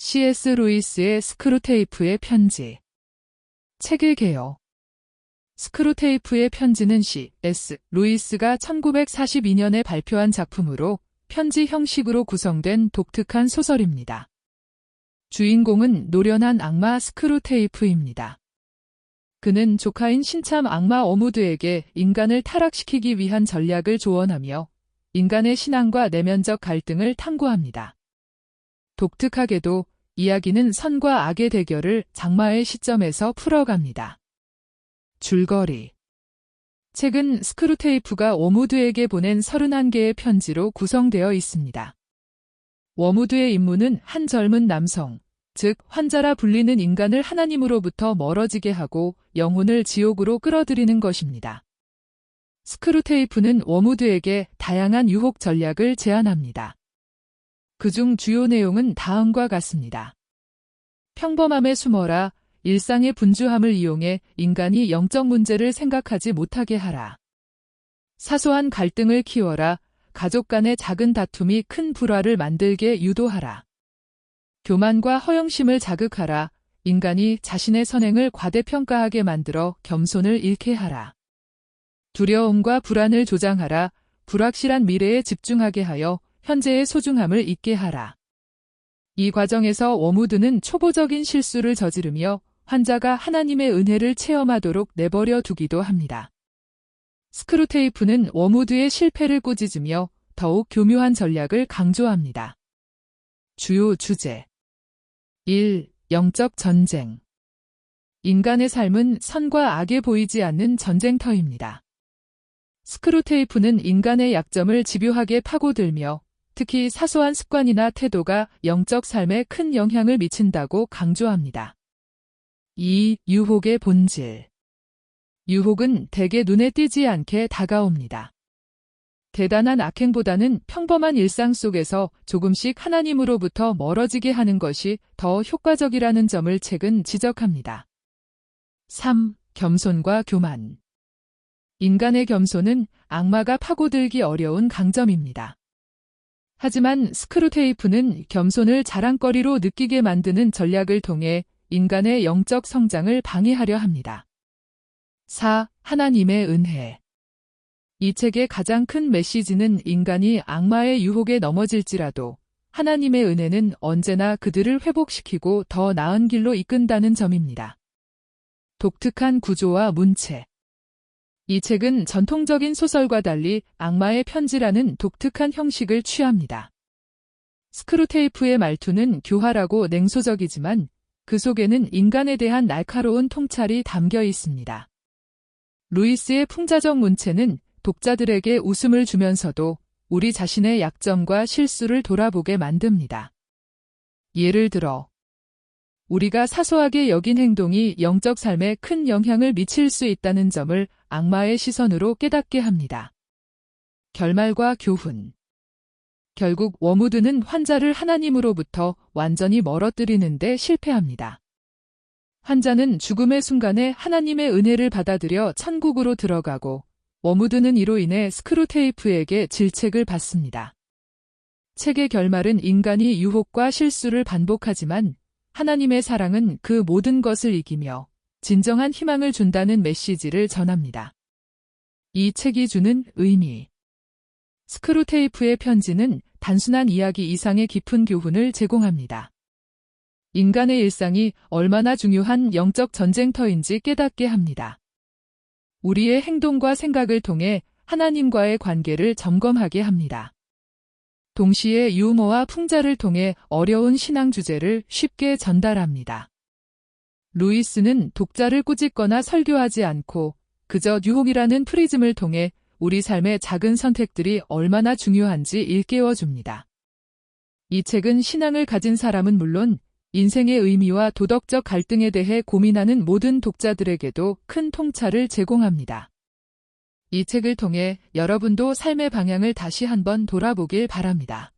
C.S. 루이스의 스크루테이프의 편지. 책의 개요. 스크루테이프의 편지는 C.S. 루이스가 1942년에 발표한 작품으로 편지 형식으로 구성된 독특한 소설입니다. 주인공은 노련한 악마 스크루테이프입니다. 그는 조카인 신참 악마 어무드에게 인간을 타락시키기 위한 전략을 조언하며 인간의 신앙과 내면적 갈등을 탐구합니다. 독특하게도 이야기는 선과 악의 대결을 장마의 시점에서 풀어갑니다. 줄거리. 책은 스크루테이프가 워무드에게 보낸 31개의 편지로 구성되어 있습니다. 워무드의 임무는 한 젊은 남성, 즉 환자라 불리는 인간을 하나님으로부터 멀어지게 하고 영혼을 지옥으로 끌어들이는 것입니다. 스크루테이프는 워무드에게 다양한 유혹 전략을 제안합니다. 그중 주요 내용은 다음과 같습니다. 평범함에 숨어라. 일상의 분주함을 이용해 인간이 영적 문제를 생각하지 못하게 하라. 사소한 갈등을 키워라. 가족 간의 작은 다툼이 큰 불화를 만들게 유도하라. 교만과 허영심을 자극하라. 인간이 자신의 선행을 과대평가하게 만들어 겸손을 잃게 하라. 두려움과 불안을 조장하라. 불확실한 미래에 집중하게 하여 현재의 소중함을 잊게 하라. 이 과정에서 워무드는 초보적인 실수를 저지르며 환자가 하나님의 은혜를 체험하도록 내버려 두기도 합니다. 스크루테이프는 워무드의 실패를 꾸짖으며 더욱 교묘한 전략을 강조합니다. 주요 주제 1. 영적 전쟁. 인간의 삶은 선과 악에 보이지 않는 전쟁터입니다. 스크루테이프는 인간의 약점을 집요하게 파고들며 특히 사소한 습관이나 태도가 영적 삶에 큰 영향을 미친다고 강조합니다. 2. 유혹의 본질. 유혹은 대개 눈에 띄지 않게 다가옵니다. 대단한 악행보다는 평범한 일상 속에서 조금씩 하나님으로부터 멀어지게 하는 것이 더 효과적이라는 점을 책은 지적합니다. 3. 겸손과 교만. 인간의 겸손은 악마가 파고들기 어려운 강점입니다. 하지만 스크루테이프는 겸손을 자랑거리로 느끼게 만드는 전략을 통해 인간의 영적 성장을 방해하려 합니다. 4. 하나님의 은혜. 이 책의 가장 큰 메시지는 인간이 악마의 유혹에 넘어질지라도 하나님의 은혜는 언제나 그들을 회복시키고 더 나은 길로 이끈다는 점입니다. 독특한 구조와 문체. 이 책은 전통적인 소설과 달리 악마의 편지라는 독특한 형식을 취합니다. 스크루테이프의 말투는 교활하고 냉소적이지만 그 속에는 인간에 대한 날카로운 통찰이 담겨 있습니다. 루이스의 풍자적 문체는 독자들에게 웃음을 주면서도 우리 자신의 약점과 실수를 돌아보게 만듭니다. 예를 들어, 우리가 사소하게 여긴 행동이 영적 삶에 큰 영향을 미칠 수 있다는 점을 악마의 시선으로 깨닫게 합니다. 결말과 교훈. 결국 워무드는 환자를 하나님으로부터 완전히 멀어뜨리는 데 실패합니다. 환자는 죽음의 순간에 하나님의 은혜를 받아들여 천국으로 들어가고 워무드는 이로 인해 스크루테이프에게 질책을 받습니다. 책의 결말은 인간이 유혹과 실수를 반복하지만 하나님의 사랑은 그 모든 것을 이기며 진정한 희망을 준다는 메시지를 전합니다. 이 책이 주는 의미. 스크루테이프의 편지는 단순한 이야기 이상의 깊은 교훈을 제공합니다. 인간의 일상이 얼마나 중요한 영적 전쟁터인지 깨닫게 합니다. 우리의 행동과 생각을 통해 하나님과의 관계를 점검하게 합니다. 동시에 유머와 풍자를 통해 어려운 신앙 주제를 쉽게 전달합니다. 루이스는 독자를 꾸짖거나 설교하지 않고 그저 유혹이라는 프리즘을 통해 우리 삶의 작은 선택들이 얼마나 중요한지 일깨워줍니다. 이 책은 신앙을 가진 사람은 물론 인생의 의미와 도덕적 갈등에 대해 고민하는 모든 독자들에게도 큰 통찰을 제공합니다. 이 책을 통해 여러분도 삶의 방향을 다시 한번 돌아보길 바랍니다.